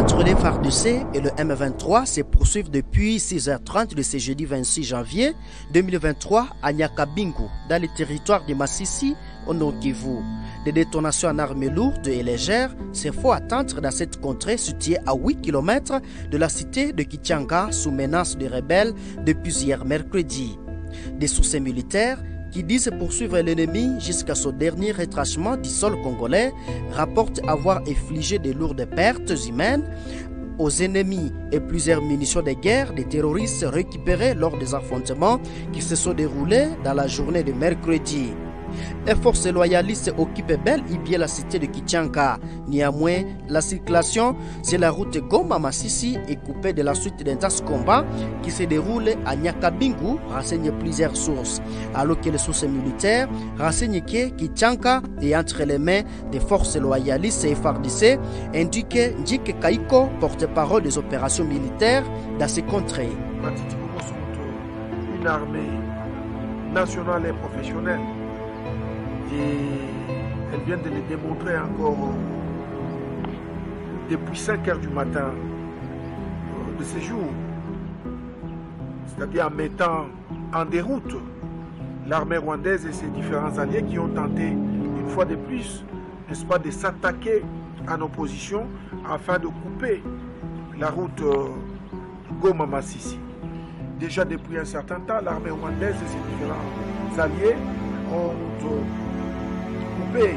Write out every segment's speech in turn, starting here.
Entre les FARDC et le M23 se poursuivent depuis 6h30 de ce jeudi 26 janvier 2023 à Nyakabingu, dans le territoire de Massissi, au Nord Kivu. Des détonations en armes lourdes et légères se font attendre dans cette contrée située à 8 km de la cité de Kichanga sous menace de rebelles depuis hier mercredi. Des sources militaires qui disent poursuivre l'ennemi jusqu'à son dernier retranchement du sol congolais, rapportent avoir infligé de lourdes pertes humaines aux ennemis et plusieurs munitions de guerre des terroristes récupérées lors des affrontements qui se sont déroulés dans la journée de mercredi. Les forces loyalistes occupent bel et bien la cité de Kichanga. Néanmoins, la circulation sur la route Goma-Massissi est coupée de la suite d'intenses combats qui se déroulent à Nyakabingu, renseignent plusieurs sources. Alors que les sources militaires renseignent que Kichanga est entre les mains des forces loyalistes et FARDC, indique Njike Kaiko, porte-parole des opérations militaires dans ces contrées. Une armée nationale et professionnelle. Et elle vient de le démontrer encore depuis 5 heures du matin de ces jours. C'est-à-dire en mettant en déroute l'armée rwandaise et ses différents alliés qui ont tenté une fois de plus, n'est-ce pas, de s'attaquer à nos positions afin de couper la route Goma-Massissi. Déjà depuis un certain temps, l'armée rwandaise et ses différents alliés ont couper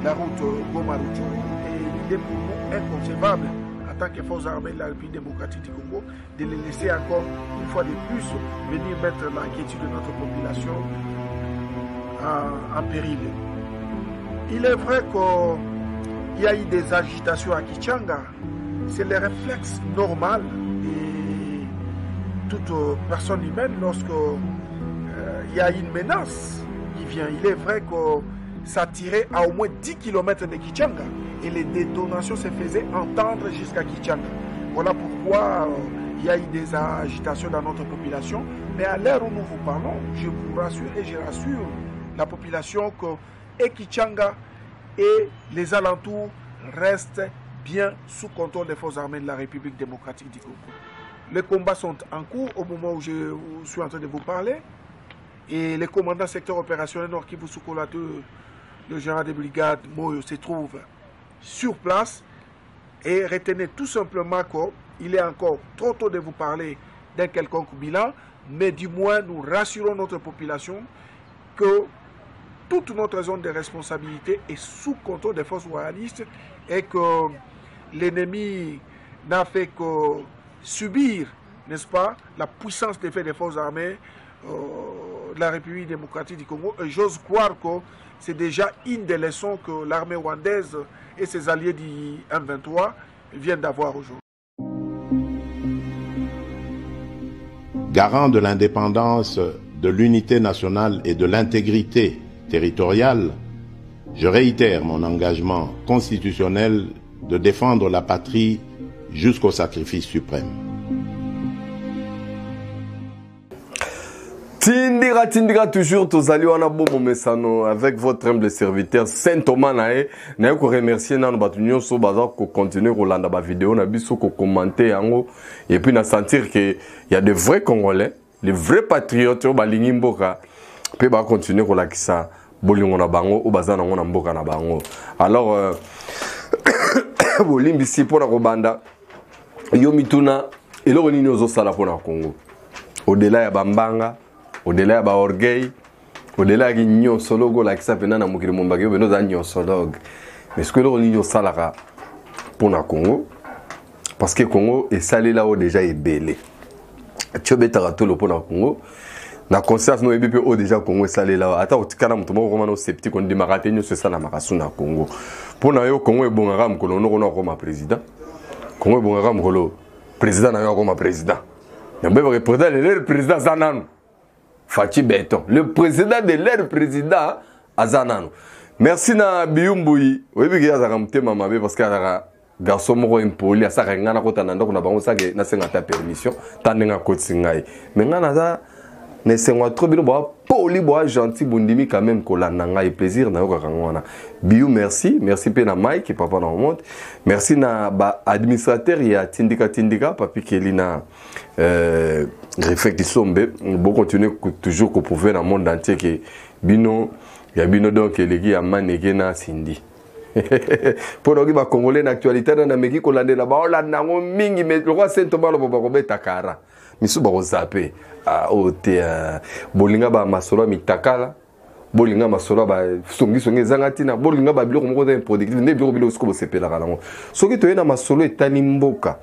la route Goma-Ruchuru et il est pour nous inconcevable en tant que forces armées de la République démocratique du Congo de les laisser encore une fois de plus venir mettre l'inquiétude de notre population en péril. Il est vrai qu'il y a eu des agitations à Kichanga, c'est le réflexe normal et toute personne humaine lorsque il y a une menace qui vient. Il est vrai que ça tirait à au moins 10 km de Kichanga et les détonations se faisaient entendre jusqu'à Kichanga. Voilà pourquoi il y a eu des agitations dans notre population. Mais à l'heure où nous vous parlons, je vous rassure et je rassure la population que Kichanga et les alentours restent bien sous contrôle des forces armées de la République démocratique du Congo. Les combats sont en cours au moment où je suis en train de vous parler. Et les commandants secteur opérationnel Nord Kivu Soukolato, le général de brigade Moyo, se trouve sur place. Et retenez tout simplement qu'il est encore trop tôt de vous parler d'un quelconque bilan, mais du moins nous rassurons notre population que toute notre zone de responsabilité est sous contrôle des forces royalistes et que l'ennemi n'a fait que subir, n'est-ce pas, la puissance des faits des forces armées de la République démocratique du Congo. Et j'ose croire que c'est déjà une des leçons que l'armée rwandaise et ses alliés du M23 viennent d'avoir aujourd'hui. Garant de l'indépendance, de l'unité nationale et de l'intégrité territoriale, je réitère mon engagement constitutionnel de défendre la patrie jusqu'au sacrifice suprême. Tindira toujours tous allez on a bon messano avec votre humble serviteur Saint Thomas nae na ko remercier nanu batunyo so baza ko continuer ko landa ba vidéo na biso ko commenter yango et puis na sentir que il y a de vrais Congolais, les vrais patriotes ba lingi mboka pe ba continuer ko lakisa bolingo na bango o baza na ngona mboka na bango. Alors bolimbisi pona ko banda yo mituna eloko nini ozo sala pona Congo au-delà ya bambanga, au-delà ya ba orgueil, au-delà ya nyo sologo la kisa pena na mukiri mombaki beno za nyo solog. Mais ce que l'on nyo salara pona Congo parce que Congo est salé là où déjà est belé. Tu betara to le pona Congo. Na conscience no ebipe o déjà Congo est salé là. Ata otikana muto mo romano sceptique on dit marate nyo se sala makasu na Congo. Pona yo Congo e bongara mkolo no na ko ma président. Congo e bongara mkolo président na yo ko ma président. Le président Zanano Fachi Beton, le président de l'air président Azanano. Merci na Biumboui. Oui, il y a un thème parce que garçon moko impoli asa ngana kota na ndoko na bango sa ke na senga ta permission ta nenga kotingai. Mais ngana za ne senga trop bino ba poli boa gentil bondimi quand même kolananga et plaisir na yoka kangwana biu merci pe na Mike papa na monte merci na ba administrateur ya tindika papi kelina reflect sombe bon continuer toujours qu'on pouvait dans le monde entier que bino ya bino donc eleki ya maneke na sindi pour oki ba congolais na actualité na meki kolande na ba olanda ngo mingi mais le roi saint thomas lo ba kobeta kara misu ba ko zaper ote bolinga ba masolo mitakala bolinga masolo ba songi ezangatina bolinga ba biloko moko productif nde biloko biloko siko sepela kanango soki to na masolo etani mboka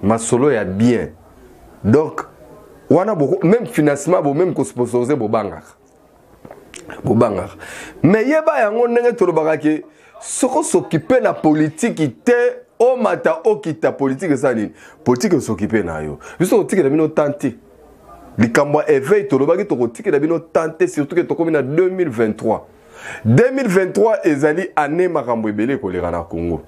masolo ya bien donc wana beaucoup même financement bo même ko sponsoriser bo bangaka mais yeba yango ndenge tolobaka ke soko s'occuper na politique te o mata okita politique ça nini politique s'occuper na yo biso otike na bino tante likambo éveil tolobaki tokotike na bino tante surtout que tokomi na 2023 ezali année makambo ebele koleka na Congo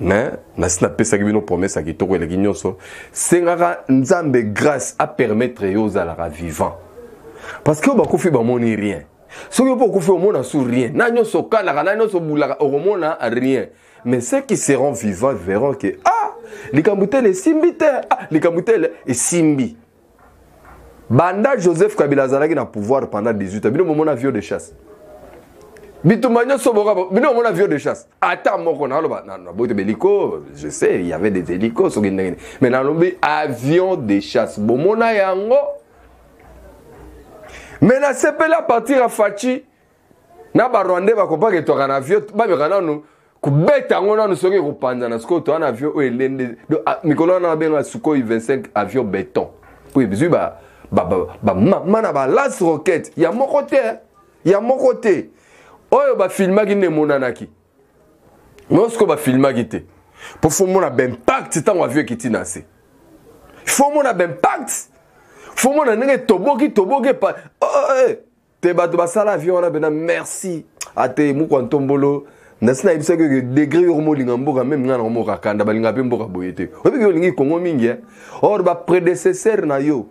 mais nasina pesa ki bino promesse ki toko eleki nyonso sengaka nzambe grâce à permettre yo zalaka vivant parce que bakofi ba moni rien soki po kofi omona sur rien na nyonso kanaka na nyonso bulaka omona rien mais ceux qui seront vivants verront que likambutele simbite likambutele et simbi banda Joseph Kabila zalaki na pouvoir pendant 18 ans bino momona avion de chasse Bitumanyo soboka bino mona avion de chasse ata moko na loba na bote beliko je sais il y avait des hélicos so mais na lombi avion de chasse bomona yango mais na sepela partir à Fachi na ba Rwanda ba kopaka to kana avion ba me kana no kubeta ngona no soki kupanza na sko to na avion o elende mikolo na benga Sukhoi 25 avion béton pour bizu ba mana ba lance rocket ya mon côté oyo ba filmaki ne monanaki mosko ba filmaki te pour faut mona ben impact tant avion qui tinase faut mona ben impact faut mona nenge toboki pa te bato ba sala avion na bena merci ate mu kwa ntombolo nasina ibisa que degré yo mo linga mboka même ngana mo kakanda balinga pe mboka boyete obi yo lingi Congo mingi or ba prédécesseur na yo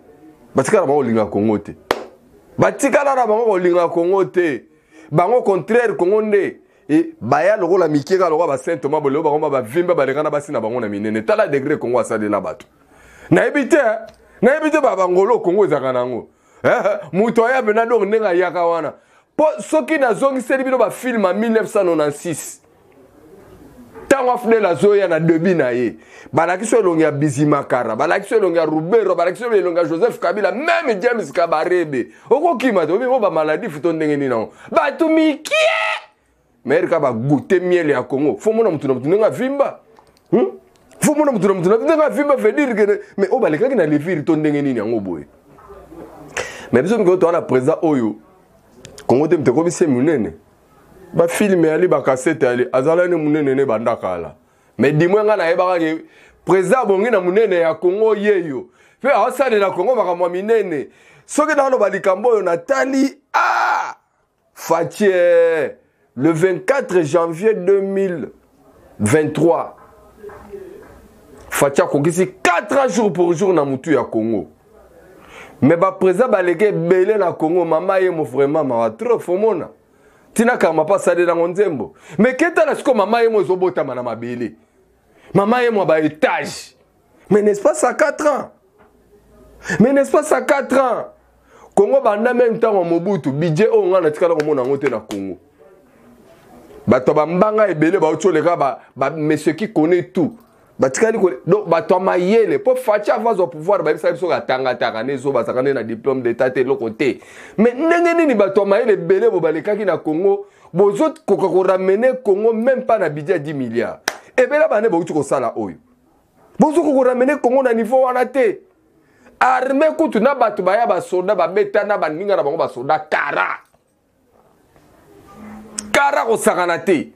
batikala ba linga Congo te batikala na bango linga Congo te bango contraire Congo nde et baya loko la mikeka loko ba Saint Thomas bolo ba vimba ba lekana basi na bango na minene tala degré Congo asale la bato na ebite ba bangolo Congo ezaka nango muto ya bena donc nenga yaka wana po soki na zongi seli bino ba film en 1996 tango afne la zoya na debi na ye balaki so elonga Bizimakara balaki so elonga Rubero balaki so elonga Joseph Kabila même James Kabarebe okokima to mo ba maladie futo ndenge ni nango bato mikie merika ba goûter miel ya Congo fo mona mutu nga vimba fo mona mutu nga vimba veut dire que mais o baleka ki na levir to ndenge ni nango boye mais biso ngo to ana présent oyo Congo te mte ko bise munene ba film ali ba cassette ali azala ne munene ne bandakala mais dimwe nga na yeba ke président bongi na munene ya Congo yeyo fe asale na Congo makamwa minene soki na lo balikambo yo natali Fatie le 24 janvier 2023 Fatia kokisi 4 jours pour jour na mutu ya Congo mais ba président baleke belé na Congo mama yemo vraiment ma trop fomona tina kama pa sale na nzembo mais keta la siko mama yemo zobota na mabele mama yemo ba étage mais n'est-ce pas ça 4 ans Congo banda même temps Mobutu budget o ngana tikala ko mona ngote na Congo bato bambanga ebele ba otoleka ba monsieur qui connaît tout batikali ko donc bato mayele pour Fatia avant au pouvoir ba bisa biso ka tanga nezo bazakane na diplôme d'état te lokote mais ndenge nini bato mayele ebele bo balekaki na Congo bozo ko ramener Congo même pas na budget 10 milliards ebele bane bo uti ko sala oyo bozo ko ramener Congo na niveau wana te armée kutu na bato baya ba soldat ba betana ba ninga na bango ba soldat kara ko sakana te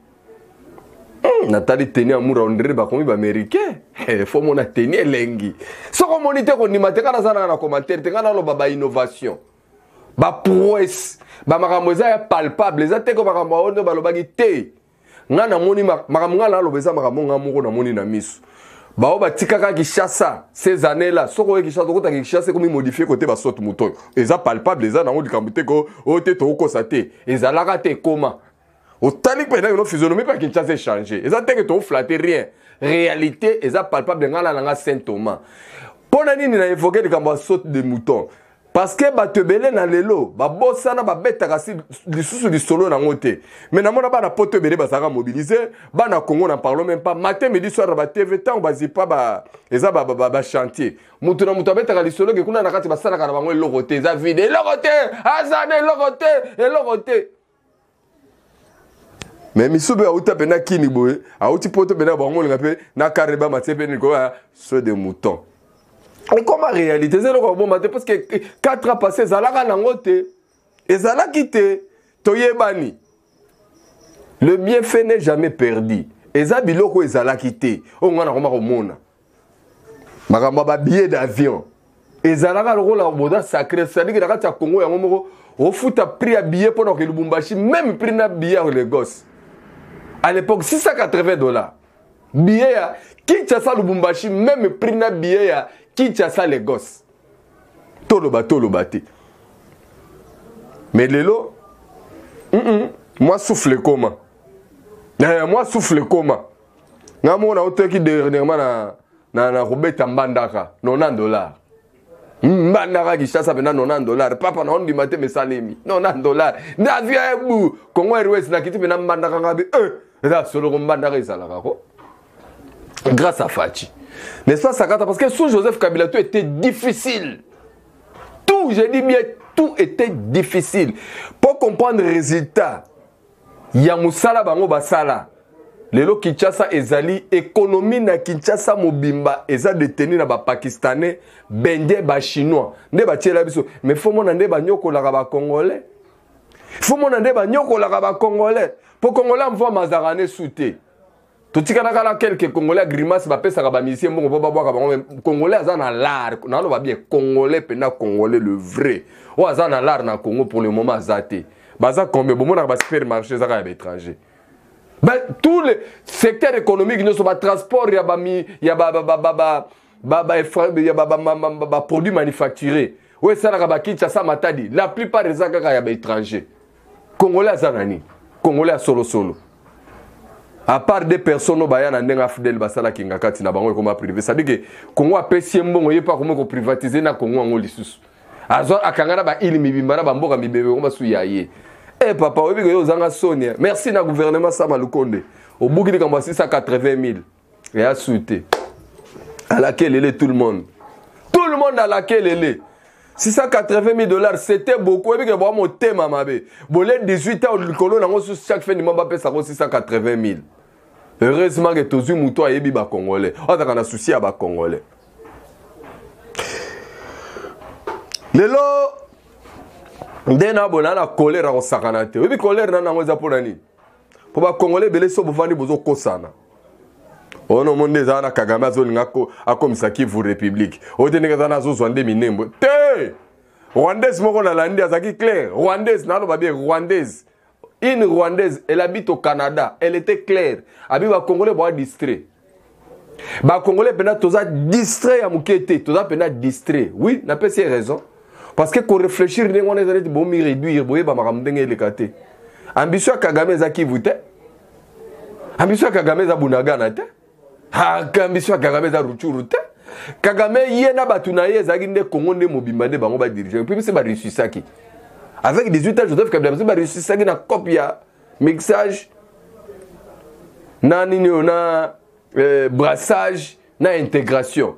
Nathalie teni amura ondre ba komi ba américain faut mon teni elengi soko monite ko nimate kana sana na commentaire te kana lo ba innovation ba prouesse ba makambo za ya palpable za te ko makambo ondo ba lobaki te ngana moni makambo ngana lo beza makambo ngamoko na moni na misu bao batikaka Kinshasa ces années là soko Kinshasa ko ta Kinshasa comme modifier côté ba saute mouton eza palpable eza nango likamute ko o te to ko saté ezalaka te comment au talik pena une physionomie pas Kinshasa changer eza te que to flatter rien réalité eza palpable ngala nanga Saint Thomas pona nini na évoquer likambo saute de mouton parce que batebele na lelo ba bosana ba betaka si lisusu li solo na ngote mais na mona ba na potebele ba saka mobiliser ba na Congo na parlons même pas matin midi soir ba TV temps ba zipa ba eza ba chantier mutu na mutu betaka li solo ke kuna na kati ba sana kana bango lokote eza vide lokote azane lokote mais misube auta pena kini boye auti poto pena bango ngape na kareba matepe ni ko so de mouton. Mais comment réalité c'est le bon matin parce que 4 ans passés zalaka nangote et zalaki te toyebani le bienfait n'est jamais perdu eza biloko ezalaki te o ngana koma komona makamba ba billet d'avion ezalaka lokola boda sacré c'est-à-dire que nakati ya Congo yango moko ofuta prix ya billet pendant que Lubumbashi même prix na billet à Lagos à l'époque $680 billet ya Kinshasa Lubumbashi même prix na billet ya Kinshasa Lagos toloba te mais lelo moi souffle comment ngamo na oteki dernièrement na robeta mbandaka $90 mbandaka Kinshasa pena $90 papa na on dimate mesalemi $90 na via bu Congo Airways na kiti pena mbandaka ngabi eza solo mbandaka izalaka ko grâce à Fachi. N'est-ce pas Sakata? Parce que sous Joseph Kabila, tout était difficile. Tout, je dis bien, tout était difficile. Pour comprendre le résultat, Yamusala Bango Basala, Lelo Kinshasa ezali, économie na Kinshasa Mobimba, eza détenu na ba Pakistanais, bende ba Chinois. Ne ba tiela biso, mais faut mon ande ba nyoko la ba Congolais. Faut mon ande ba nyoko la ba Congolais. Pour Congolais envoie Mazarane souté. Tout ce qui a quelques Congolais grimace va pesa ba musicien bon ba boire ba Congolais azana l'art na lo ba bien Congolais pena Congolais le vrai o azana l'art na Congo pour le moment azate baza combien bon na ba supermarché za ka étranger ben tous les secteurs économiques ne sont pas transport ya ba produits manufacturés ouais ça na ba Kinshasa matadi la plupart des ka ya ba étranger Congolais azana ni Congolais solo à part des personnes au Bayana n'enga fidèle basala kinga kati na bango comme privé ça dit que Congo a payé mbongo yepa comment ko privatiser na Congo ngo lisusu azo akangana ba ili mibimba na bamboka mibebe ko basu yaye papa obi ko zanga Sonia merci na gouvernement Sama Lukonde au bout de comme 680 000 et a souhaité à laquelle est tout le monde à laquelle elle est $680 c'était beaucoup et puis que bon mon thème mabe bolé 18 ans le colo na ngo chaque fin du mois ba pesa 680 000 heureusement que tozu muto ayebi ba Congolais on a souci à ba Congolais lelo ndena bona na colère ko sakana te et puis colère na ngo za pona ni pour ba Congolais belé so bovandi bozo kosana ono monde zana Kagame azolinga ko akomisa Kivu République oteneka zana zozwande minembo te Rwandaise moko na landi azaki clair Rwandaise nalo ba bien Rwandaise une Rwandaise elle habite au Canada elle était claire abi ba Congolais ba distrait ba Congolais pena toza distrait ya mukete toza pena distrait oui na pesi raison parce que ko réfléchir ndenge on est bon mi réduire boye ba makamdenge elekate ambition Kagame za Kivu te ambition Kagame za Bunagana te ambition Kagame za Ruchuru te Kagame yena batuna ye zaki nde Congo nde mobimba nde bango ba diriger puis c'est ba réussissaki avec 18 ans Joseph Kabila c'est ba réussissaki na copie ya mixage na nini na brassage na intégration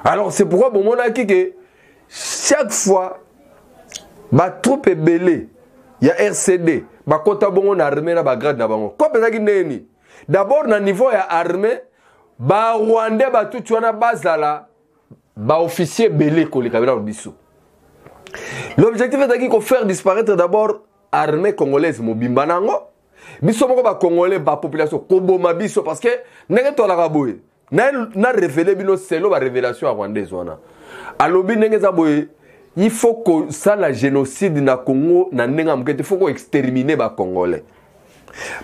alors c'est pourquoi bon mon aki que chaque fois ba troupe belé ya RCD ba kota bongo na armée na ba grade na bango ko bezaki neni d'abord na niveau ya armée ba Rwandais ba tout wana bazala ba officier belé ko le kabila biso l'objectif est de faire disparaître d'abord armée congolaise mobimba nango biso moko ba Congolais ba population koboma biso parce que ndenge to la kaboye na révéler bino selo ba révélation rwandaise wana alobi ndenge za boye il faut que ça la génocide na Congo na ndenge amkete il faut ko exterminer ba Congolais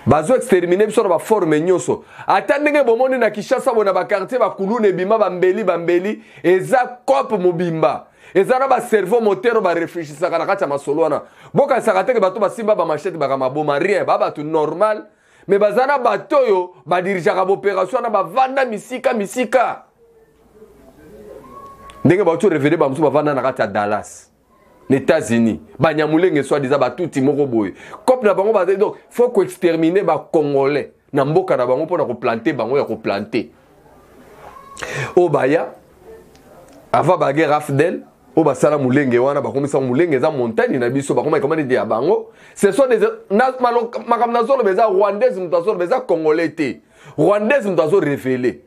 bazo exterminer biso na ba forme nyoso ata ndenge bomoni na Kinshasa bona ba quartier ba kulune bima bambeli eza cop mobimba eza na ba cerveau moteur ba réfléchissaka na kati ya masolo wana boka sakate ke bato basimba ba machette ba maboma rien ba bato normal mais bazana bato yo ba dirigeaka ba opération na ba vanda misika ndenge ba to révéler ba musu ba vanda na kati ya Dallas les États-Unis banyamulenge soit disant batuti moko boye cop na bango ba donc faut ko exterminer ba congolais na mboka na bango pona ko planter bango ya ko planter o baya avant ba guerre Afdel o ba sala mulenge wana ba komisa mulenge za montagne na biso ba komisa comment dire bango ce sont des makamna zolo beza rwandaise mutazo beza congolais te rwandaise mutazo révélé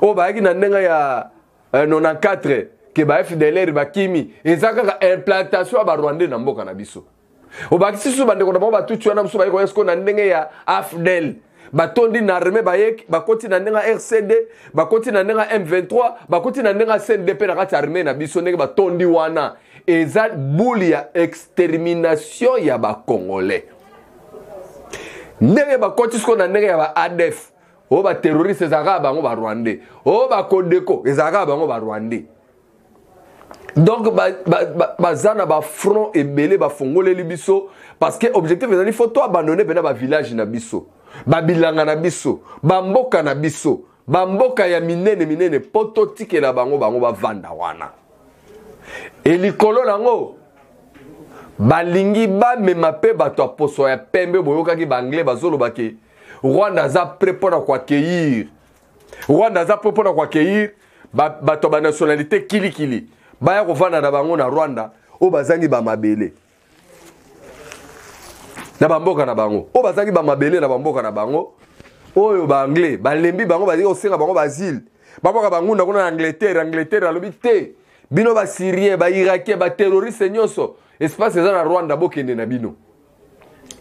o ba ki na ndenga ya 94 que ba FDLR ba kimi ezaka implantation ba Rwandais na mboka na biso obakisi su bande ko na ba tutu na biso ba ko esko na ndenge ya AFDEL batondi na armée ba yek ba koti na ndenga RCD ba koti na ndenga M23 ba koti na ndenga CNDP na kati armée na biso ndenge batondi wana eza bouli ya extermination ya ba Congolais ndenge ba koti sko na ndenge ya ba ADF o ba terroriste ezaka bango ba Rwandais o ba Kodeko ezaka bango ba Rwandais. Donc bazana ba front ebele ba fongole libiso parce que objectif ezali faut to abandonner bena ba village na biso ba bilanga na biso ba mboka na biso ba mboka ya minene poto tikela bango ba vanda wana elikolo nango balingi ba mema pe bato aposo ya pembe boyoka ki ba anglais bazolo bake Rwanda za prépara kwa accueillir Rwanda za prépara kwa accueillir bato ba nationalité kili baya kovanda na bango na Rwanda o bazangi ba mabele na bamboka na bango o bazangi ba mabele na bamboka na bango oyo ba anglais balembi bango bazi osenga bango basile baboka bango na kuna Angleterre alobi te bino ba syrien ba irakien ba terroriste nyoso espace za na Rwanda bokende na bino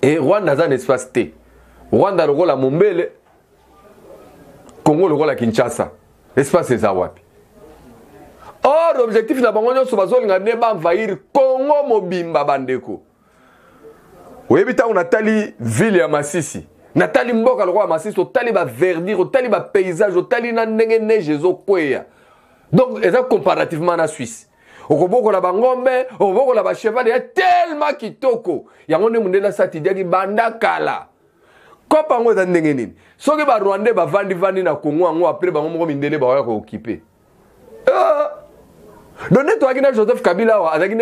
et Rwanda za espace te Rwanda lokola Mombele Congo lokola Kinshasa espace za wapi. Or, l'objectif na bango nyonso bazolinga ne ba envahir Congo mobimba bandeko. Oyebita on atali ville ya Masisi. Natali mboka lokola Masisi otali ba verdure, otali ba paysage, otali na ndenge neige ezokweya. Donc, eza comparativement na Suisse. Okoboko la bangombe, okoboko la ba cheval ya tellement kitoko. Yango ne mundela sati diaki banda kala. Kopa ngo za ndenge nini. Soki ba Rwandais ba vandi na Congo ngo après bango moko mindele ba ko occuper. Donc, toi, qui Joseph Kabila,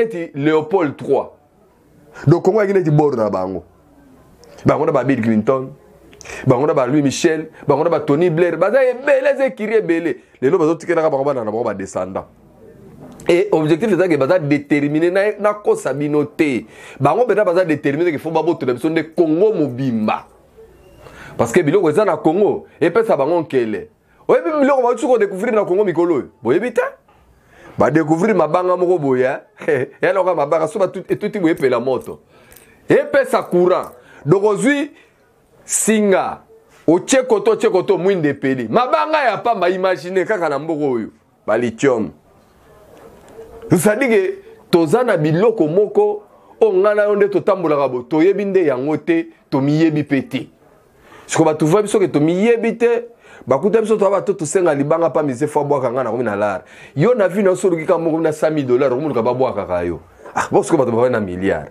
tu Léopold III. Donc, Congo, tu bord na bango. Bango na Bill Clinton. Bango na Louis Michel. Bango na Tony Blair. Bango na Kiri Belé. Les lots, ils sont descendants. Et l'objectif, c'est de déterminer na sabinoté. Bango na déterminer qu'il faut que Congo mobimba. Parce que Bilo, ils sont na Congo. Et puis, ça bango kele. Oui, mais Bilo, on va découvrir na Congo Mikolo. Vous voyez, ba découvrir mabanga moko boya et alors mabanga so ba tout boye pe la moto et pesa courant donc aujourd'hui singa o chekoto mwinde peli mabanga ya pa ma imaginer kaka na mboko oyo ba lithium c'est-à-dire que tozana biloko moko o ngana onde totambola ka bo toyebi nde yango te to miyebi pete siko ba tuva biso ke to miyebi te bakuta biso to bato senga libanga pa mise fo bwaka ngana ko na lar yo na vi na solo kika moko na $100 ko muka ba bwaka kayo ah bosko bato ba na milliard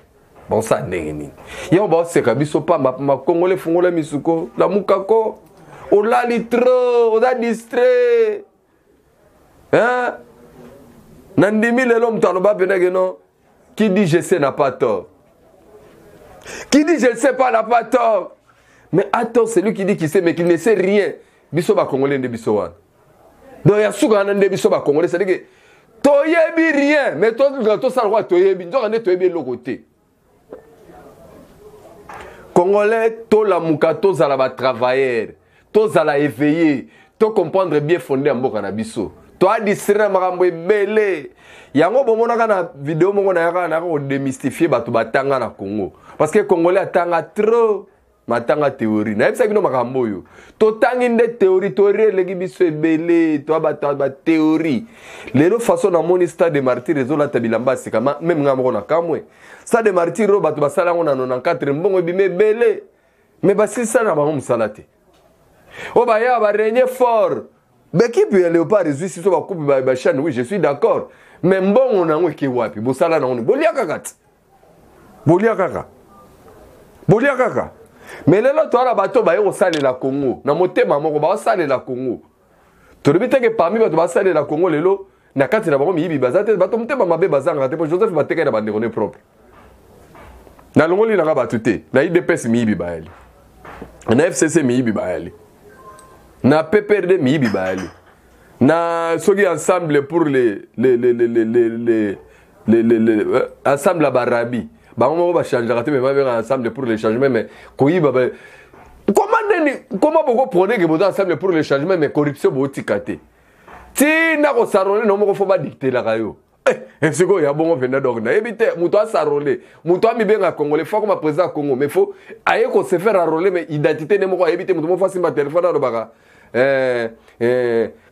bon ça ndenge nini yo ba seka biso pa ma congolais fungola misuko la mukako o la litro o da distrait hein nandimi lelo mtalo ba penege no qui dit je sais n'a pas tort qui dit je ne sais pas n'a pas tort mais attends celui qui dit qu'il sait mais qu'il ne sait rien biso ba congolais nde biso wana donc ya suka nde biso ba congolais c'est dire que toyebi rien mais to ça roi toyebi ndoka nde toyebi lokote congolais to la muka to za la ba travailleur to za la éveillé to comprendre bien fondé mboka na biso to a distraire makambo ebele yango bomonaka na vidéo moko na yaka na ko démystifier bato batanga na Congo parce que congolais atanga trop matanga théorie na yebisa bino makambo yo to tangi nde théorie legi biso ebele to ba théorie lelo façon na moni stade de martyr ezola tabilamba sikama même nga moko na kamwe stade de martyr ro bato basala ngo na 94 mbongo ebime ebele mais basilisa na bango mosala te oyo baya barenie fort baekipe ya léopard ezwi siso bakupe bachane oui je suis d'accord mais mbongo nango eke wapi bosala nango bolia kaka ti bolia kaka mais lelo toala bato baye kosalela Congo na motema moko baosalela Congo tolobi teke parmi bato basalela Congo lelo na kati na bango miyibi baza te bato motema mabe bazanga te po Joseph bateke na bandeko ne propre na longoli nanga bato te na IDPS miyibi bayali na FCC miyibi bayali na PPRD miyibi bayali na soki ensemble pour les ensemble barabi bango moko ba changer te mais ba ensemble pour les changements mais koyiba comment beaucoup prenez que vous ensemble pour les changements mais corruption botikate ti na ko sarole no moko fo ba dicter la kayo c'est quoi ya bongo venda donc na ebite muto a sarole muto a mibenga congolais faut comme président Congo mais faut aye ko se faire enrôler mais identité ne moko ebite muto mo fa simba téléphone na baka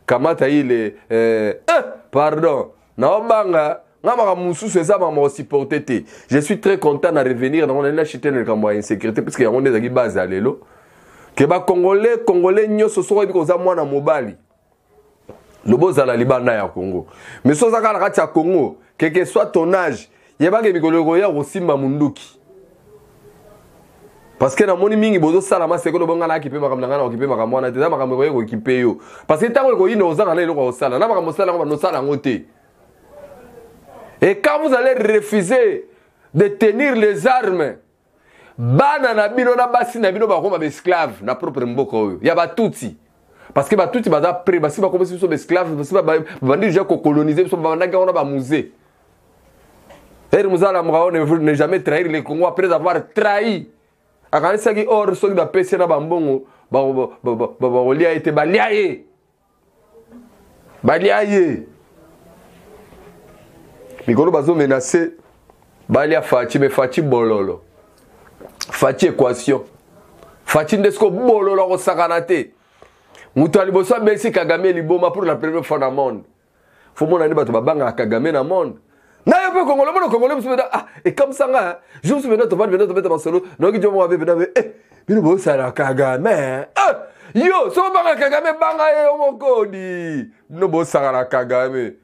kamata ile pardon na obanga ngama mususu eza mama supporter te je suis très content de revenir dans on a chité le cambo insécurité parce que on est à base à lelo que ba congolais nyoso so ko za mwana mobali loboza la libanda ya Congo mais so za kala kati ya Congo quel que soit ton âge yeba ke mikolo ya rosimba munduki parce que na moni mingi bozo sala ma sekolo bonga na kipe makamna ngana okipe makamwa na te za makamwe ko kipe yo parce que tango ko ino ozanga lelo ko sala na makamwa sala ko no sala ngote. Et quand vous allez refuser de tenir les armes, bana na bino na basi na bino ba koma ba esclave na propre mboko oyo ya batuti parce que batuti baza prêt basi ba koma so ba esclave basi ba bandi déjà ko coloniser so ba ndanga ona ba musée et muzala mraone ne jamais trahir les Congo après avoir trahi akanisa ki or so da pese na bambongo ba olia été baliaye mikolo bazo menacer balia Fachi mais Fachi bololo Fachi équation Fachi ndesko bololo ko sakanate mutu aliboso Messi Kagame liboma pour la première fois dans le monde faut mon ani bato babanga Kagame na monde na yo pe congolais musu ah et comme ça nga je me souviens to mettre dans solo no ki jomo ave bena bino bo sala Kagame yo so banga Kagame banga e omokodi no bo sala Kagame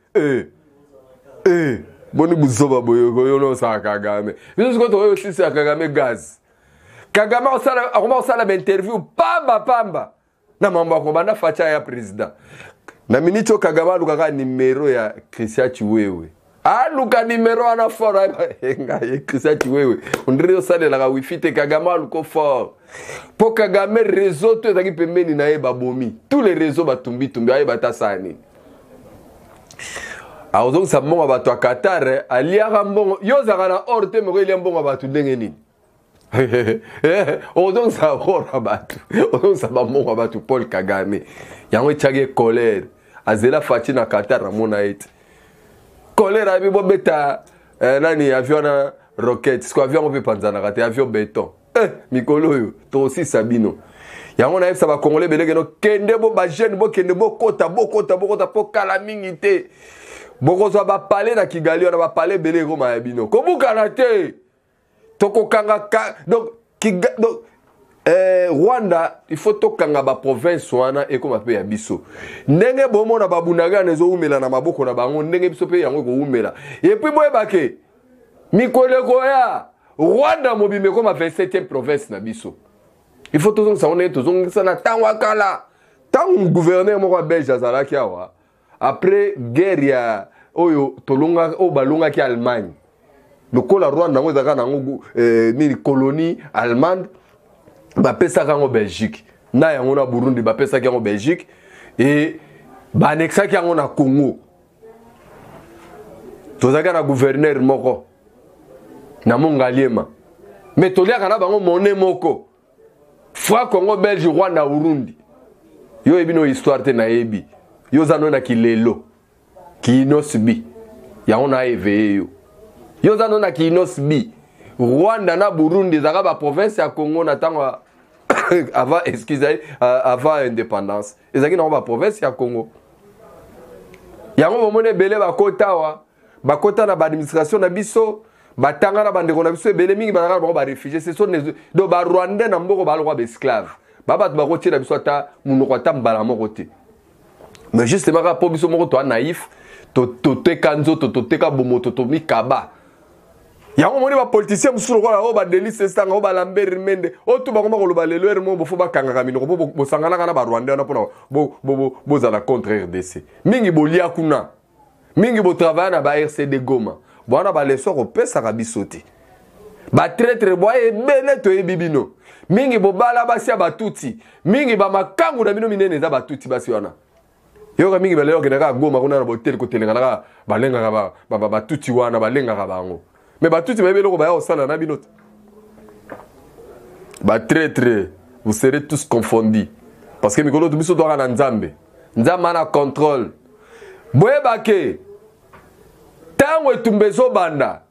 boni buzoba boyo no sa Kagame biso ko to aussi sa Kagame gaz Kagame osala interview pamba na mambo ko banda facha ya president na minito Kagame aluka numero ya Christian Chiwewe aluka numero ana fora nga Christian Chiwewe ondire osala la wifi te Kagame aluko fort po Kagame réseau to ezaki pembeni na ye babomi tous les réseaux batumbi aye batasani aozong sa mbongo bato a Qatar aliaka mbongo yo zaka na or te moko ilia mbongo bato ndenge nini ozong sa or bato ozong sa mbongo bato Paul Kagame yango etiaki colère azela Fachi na Qatar amona ete colère abi bobeta nani avion na roquette sko avion mpe panzanaka te avion béton mikolo oyo to aussi sabino yango na yebisa ba congolais beleke no kende bo ba jeune bo kende bo kota po kala mingi te bokozwa ba parler na Kigali on va parler belé Roma ya bino kobukana te tokokanga donc Rwanda il faut tokanga ba province wana e koma pe ya biso ndenge bomo na babunaga nezo umela na maboko na bango ndenge biso pe yango ko umela et puis boyebake mikoleko ya Rwanda mobime koma 27e province na biso il faut tozong sa on est tozong sa na tangwa kala tang gouverneur moko belge azalaki awa après guerre ya oyo tolonga o balonga ki Allemagne lokola Rwanda ngo zaka nango ni colonie allemande ba pesa kango Belgique na yango na Burundi ba pesa kango Belgique et ba annexa kango na Congo tozaka na gouverneur moko na Mongaliema mais toliaka na bango monnaie moko fois Congo Belge Rwanda Burundi yo ebino histoire te na ebi yo zano na kilelo kinosbi ya ona eve yo zano na kinosbi Rwanda na Burundi zaka ba province ya Congo na tango avant avant indépendance ezaki na ba province ya Congo yango momone belé bakota na ba administration na biso batanga na bande kona biso ebele mingi banaka ba réfugiés ce sont do ba rwandais na mboko ba lokwa ba esclaves baba ba ko tira biso ata munoko ata mbala moko te mais justement ka po biso moko to naïf to teka nzoto to teka bomoto to mikaba yango moni ba politicien musulo ko ba delice sanga ba Lambert Mende o to ba ko ba lelo ermo bo fo ba kanga minoko bo sangana kana ba rwandais na pona bo za la contre RDC mingi bolia kuna mingi bo travail na ba RCD Goma bona ba leso ko pesa ka bisote ba traître boye bele to ebibino mingi bo bala basia batuti mingi ba makangu na bino minene za batuti basi wana yo ka mingi ba lelo kenaka Goma kuna na hotel ko telenga na balenga ka batuti wana balenga ka bango mais batuti ba belo ko ba ya osala na bino ba traître vous serez tous confondus parce que mikolo to biso doka na nzambe na contrôle boye bake tango etumbezo banda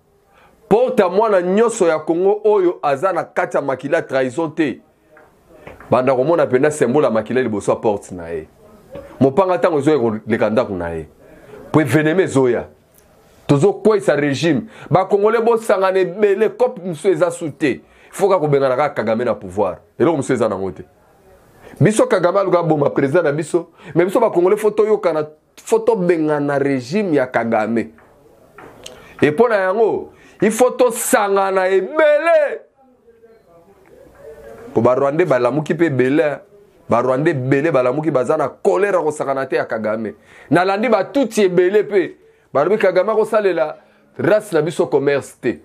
porta mwana nyoso ya Congo oyo azana kata makila trahison te banda komona penda symbole makila liboso porte na ye mopanga tango zo le kanda kuna ye po veneme zoya tozo kwesa régime ba congolais bo sangane bele cop muso eza souté faut ka kobenga na Kagame na pouvoir elo muso eza na ngote biso Kagame aluka boma président na biso mais biso ba congolais photo yo kana photo benga na régime ya Kagame. Et pour yango, il faut to sangana ebele. Pour Barwande balamuki pe bele, Barwande bele balamuki bazana colère ko sangana te ya Kagame. Na landi ba tuti ebele pe. Balobi Kagame ko salela race na biso commerce te.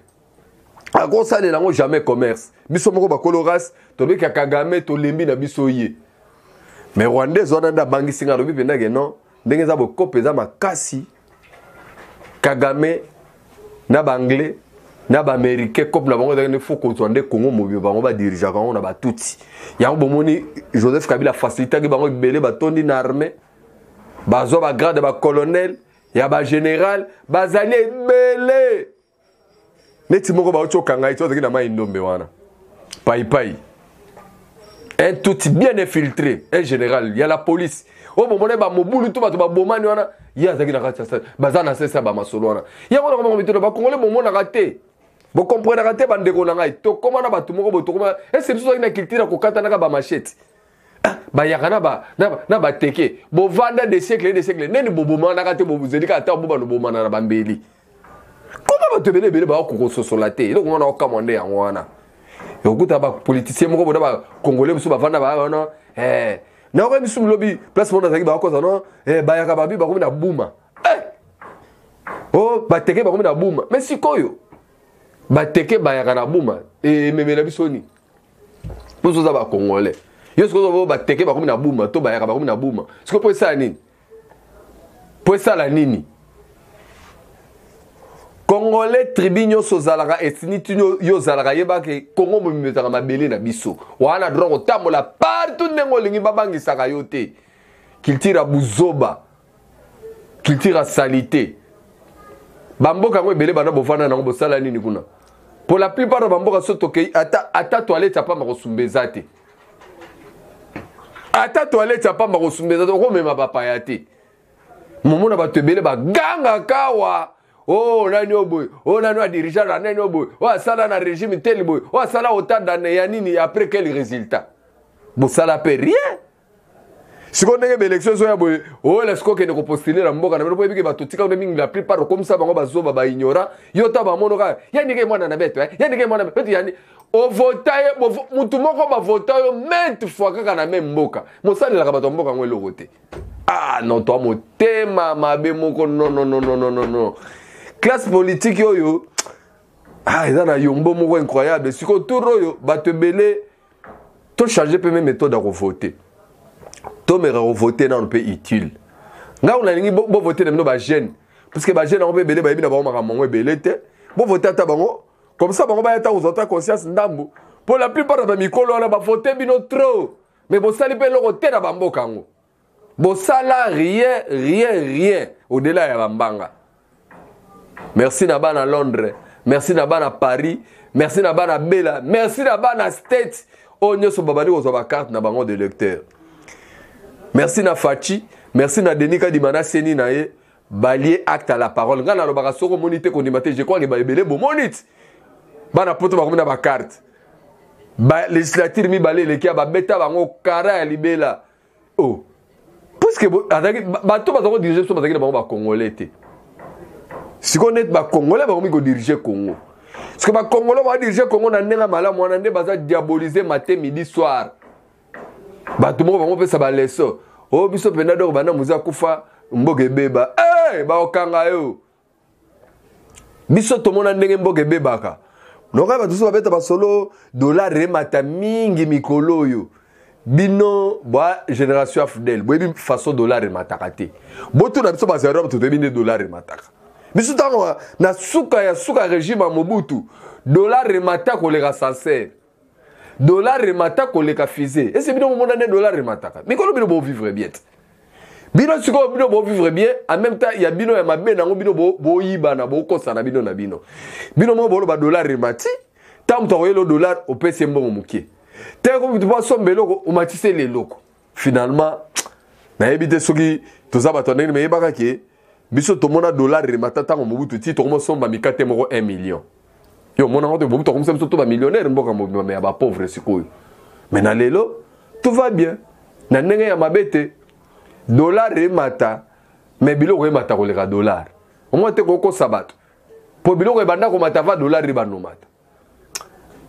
A ko salela ngo jamais commerce. Biso moko ba kolo race, to be Kagame to lembi na biso ye. Mais Rwandais zona nda bangi singa lobi penda ke non, ndenge za bo kopeza makasi. Kagame na banglais na ba américain comme na bango ne faut qu'on soit ndé Congo mobile bango ba dirigeant bango na ba tuti yango bomoni Joseph Kabila facilité ki bango belé ba tondi na armée bazo ba grade ba colonel ya ba général bazali belé neti moko ba ochoka ngai to na mai ndombe wana pai un tuti bien infiltré un général il y a la police o bomone ba mobulu to ba bomani wana ya zaki na kata bazana sesa ba masolo wana ya ngona ko mito ba congolais bomona raté bo comprendre raté ba ndeko na ngai to komana ba tumoko bo to koma est-ce que so ina culture ko kata na ba machette ba yakana ba na ba teke bo vanda des siècles neni bo bomana raté bo buzeli ka ta bo ba no bomana na bambeli comment ba te bele ba ko sosola te ile ko ngona o kamande ya ngwana yo kuta ba politicien moko bo ba congolais musu ba vanda ba wana na ko misu lobi place mona zaki ba ko non ba yaka babi ba ko na buma oh ba teke ba ko na buma mais sikoyo ba teke ba yaka na buma memela bisoni pozo za ba congolais yo siko ba teke ba ko na buma to ba yaka ba ko na buma siko po ça nini po ça la nini congolais tribunyo sozalaka ethniti yo zalaka yeba ke Congo momitaka mabele na biso wana drogo tamola partout nengo lingi babangisaka yo te culture buzoba culture salité bamboka ngo ebele bana bofana nango bosala nini kuna pour la plupart bamboka soto ke ata toilette pa makosumbeza te ata toilette pa makosumbeza te ko mema bapaya te momona bato ebele baganga kawa oh nani oboy oh nani a dirigeant na nani oboy oh sala na régime tel boy oh sala autant d'années ya nini après quel résultat bo sala pe rien siko ndenge ba élection so ya boy oh la siko ke ne ko postuler na mboka na bo ebike bato tika mingi la plupart comme ça bango bazoba ba ignorant yo ta ba mono ka yani ke mwana na beto yani ke mwana beto yani o votaye mutu moko ba votayo maintes fois kaka na même mboka mo sala la bato mboka ngwe lokote ah non toi motema mabe moko non classe politique yo ah ils ont yombo moko incroyable siko tour yo bato belé to changer peu même méthode à voter to me voter na on peut utile nga on a lingi bo voter na ba jeune parce que ba jeune on peut belé ba bi na ba makambo belé te bo voter ta bango comme ça bango ba ta aux autres conscience ndambu pour la plupart ba mikolo na ba voter bino trop mais bo sali pe loko te na ba mboka ngo bo sala rien au-delà ya bambanga. Merci Naban à Londres, merci Naban à Paris, merci Naban à Bella, merci Naban à States. Oh, nous sommes babani aux carte na bango de lecteur. Merci na Fachi, merci na Denika Dimana Seni nae, balier acte à la parole. Ngana lo baka soko monité kondimate, je crois que ba ebele bo monite. Bana poto ba komina ba carte. Ba législature mi balé le kia ba beta bango kara ya libela. Oh. Parce que ba to ba ko diriger so ba taki ba congolais té. Si on est ba congolais ba ko diriger Congo. Parce que ba congolais ba diriger Congo na ndenga mala mwana nde baza diaboliser matin midi soir. Ba tout monde va faire ça ba leso. Oh biso pena do bana muza kufa mboge beba. Eh ba okanga yo. Biso to mona ndenge mboge beba ka. Noka ba tuso ba beta ba solo dollar remata mingi mikolo yo. Bino ba génération fidèle. Bo bi façon dollar remata kate. Bo to na biso ba zero to te bine dollar remata. Biso tango na suka ya suka régime Mobutu. Dollar remata ko le sincère. Dollar remata ko le kafizé. Et c'est bino mo na dollar remata. Mais ko bino bo vivre bien. Bino siko bino bo vivre bien, en même temps il y a bino ya mabe nango bino bo yiba na bo kosa na bino na bino. Bino mo bolo ba dollar remati, tam to le dollar au PC mbongo mukie. Te ko bitu ba sombelo ko o matise les loko. Finalement na ebite soki to za ba tonene me yebaka ke biso to mona dollar remata tango Mobutu ti to mo somba mikate moko 1 million. Yo mona ngoto Mobutu comme ça to ba millionnaire mboka mo me ba pauvre sikoyo. Mais na lelo tout va bien. Na ndenge ya mabete dollar remata mais biloko remata ko leka dollar. Au moins te ko sabato. Po biloko e banda ko mata va dollar ribano mata.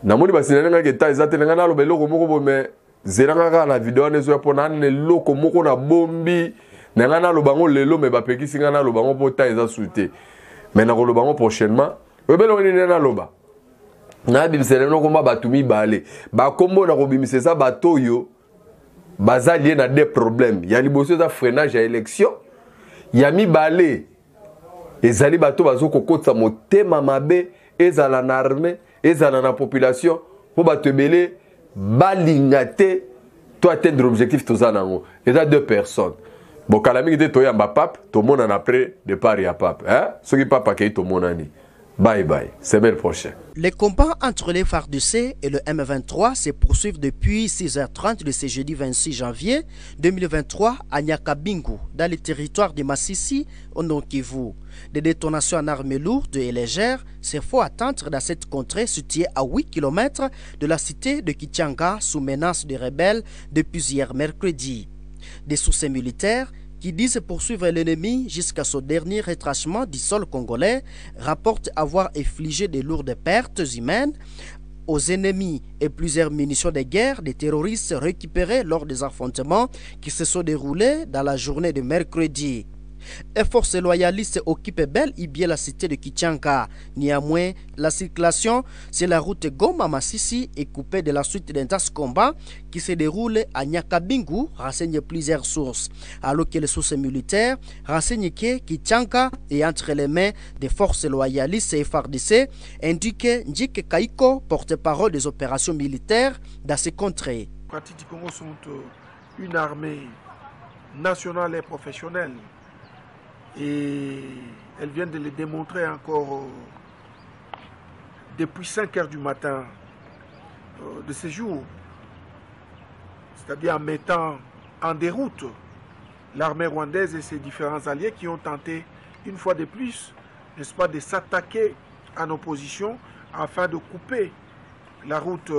Na moni basinanga ke ta ezate nga na lo beloko moko bo me zeranga ka na video nezo ya pona ne loko moko na bombi. Na nga na lo bango lelo me ba pekisi nga na lo bango po ta eza souté. Mais na ko lo bango prochainement. We belo ni na loba. Na bimsele no ko ma batumi balé. Ba kombo na ko bimise za bato yo. Baza lié na des problèmes. Il y a liboso za freinage à élection. Il y a mi balé. Ezali bato bazo kokotsa motema mabe, ezala na armée, ezala na population pour bato belé balingate to atteindre l'objectif to za nango. Eza 2 personnes. Bon kalami te to yamba pape, to mona na après de Paris à pape, hein? Ce qui papa ke to monani. Bye bye, semaine prochaine. Les combats entre les FARDC et le M23 se poursuivent depuis 6h30 de ce jeudi 26 janvier 2023 à Nyakabingu, dans le territoire de Massissi, au Nord Kivu. Des détonations en armes lourdes et légères se font attendre dans cette contrée située à 8 km de la cité de Kichanga sous menace de rebelles depuis hier mercredi. Des sources militaires qui disent poursuivre l'ennemi jusqu'à son dernier retranchement du sol congolais, rapportent avoir infligé de lourdes pertes humaines aux ennemis et plusieurs munitions de guerre des terroristes récupérées lors des affrontements qui se sont déroulés dans la journée de mercredi. Les forces loyalistes occupent bel et bien la cité de Kichanga. Néanmoins, la circulation sur la route Goma-Massissi est coupée de la suite d'intenses combats qui se déroulent à Nyakabingu, renseignent plusieurs sources. Alors que les sources militaires renseignent que Kichanga est entre les mains des forces loyalistes et FARDC, indique Njike Kaiko, porte-parole des opérations militaires dans ces contrées. Les partis du Congo sont une armée nationale et professionnelle. Et elles viennent de le démontrer encore depuis 5 heures du matin de ce jour. C'est-à-dire en mettant en déroute l'armée rwandaise et ses différents alliés qui ont tenté une fois de plus, n'est-ce pas, de s'attaquer à nos positions afin de couper la route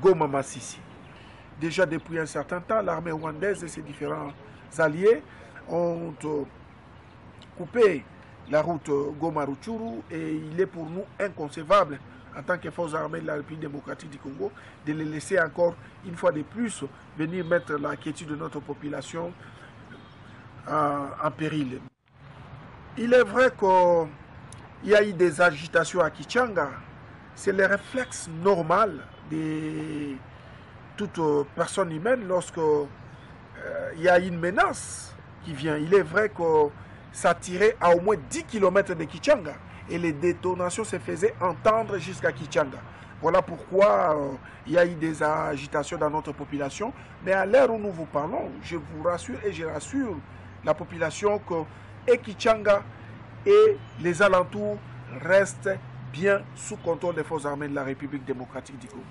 Goma-Massissi. Déjà depuis un certain temps, l'armée rwandaise et ses différents alliés ont couper la route Goma-Ruchuru et il est pour nous inconcevable en tant que forces armées de la République démocratique du Congo de les laisser encore une fois de plus venir mettre la quiétude de notre population en péril. Il est vrai qu'il y a eu des agitations à Kichanga. C'est le réflexe normal de toute personne humaine lorsque il y a une menace qui vient. Il est vrai que ça tirait à au moins 10 km de Kichanga et les détonations se faisaient entendre jusqu'à Kichanga. Voilà pourquoi il y a eu des agitations dans notre population. Mais à l'heure où nous vous parlons, je vous rassure et je rassure la population que et Kichanga et les alentours restent bien sous contrôle des forces armées de la République démocratique du Congo.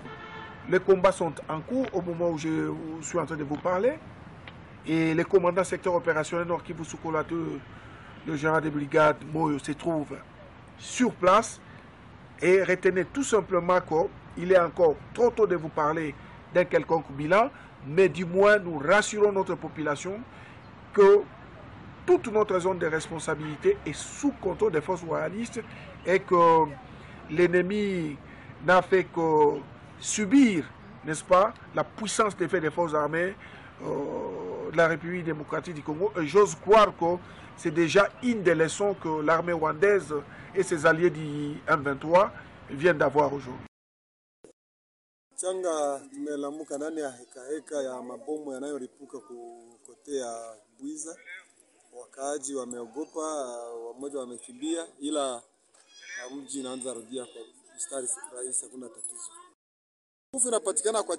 Les combats sont en cours au moment où je suis en train de vous parler. Et les commandants secteur opérationnel Nord Kivu Soukolato le général de brigade Moyo se trouve sur place. Et retenez tout simplement qu'il est encore trop tôt de vous parler d'un quelconque bilan, mais du moins nous rassurons notre population que toute notre zone de responsabilité est sous contrôle des forces royalistes et que l'ennemi n'a fait que subir, n'est-ce pas, la puissance des faits des forces armées de la République démocratique du Congo. Et j'ose croire que c'est déjà une des leçons que l'armée rwandaise et ses alliés du M23 viennent d'avoir aujourd'hui. Changa tumelamuka ndani ya heka ya mabomu yanayoripuka kote ya Bwiza. Wakaaji wameogopa, wamoja wamekimbia, ila mji inaanza rudia kwa mstari rahisi, hakuna tatizo. Nguvu inapatikana kwa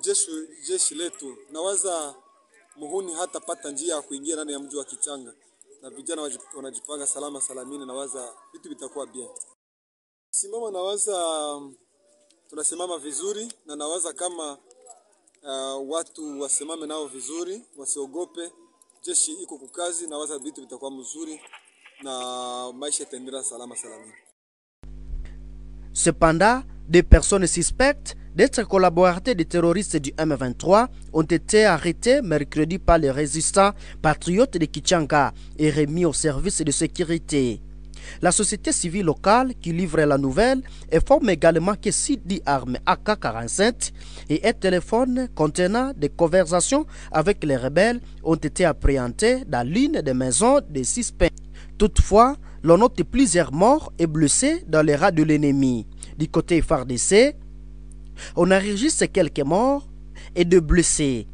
jeshi letu. Nawaza muhuni hata pata njia ya kuingia ndani ya mji wa Kichanga. Na vijana wanajipanga salama salamini, nawaza vitu vitakuwa bien. Simama nawaza tunasimama vizuri, na nawaza kama watu wasimame nao vizuri, wasiogope. Jeshi iko kukazi, nawaza vitu vitakuwa mzuri na maisha yataendelea salama salamini. Cependant, des personnes suspectes d'être collaborateurs des terroristes du M23 ont été arrêtés mercredi par les résistants patriotes de Kichanga et remis au service de sécurité. La société civile locale qui livre la nouvelle informe également que 6 armes AK-47 et un téléphone contenant des conversations avec les rebelles ont été appréhendés dans l'une des maisons des suspects. Toutefois, l'on note plusieurs morts et blessés dans les rangs de l'ennemi. Du côté FARDC, on enregistre quelques morts et 2 blessés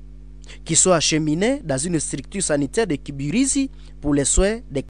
qui sont acheminés dans une structure sanitaire de Kibirizi pour les soins des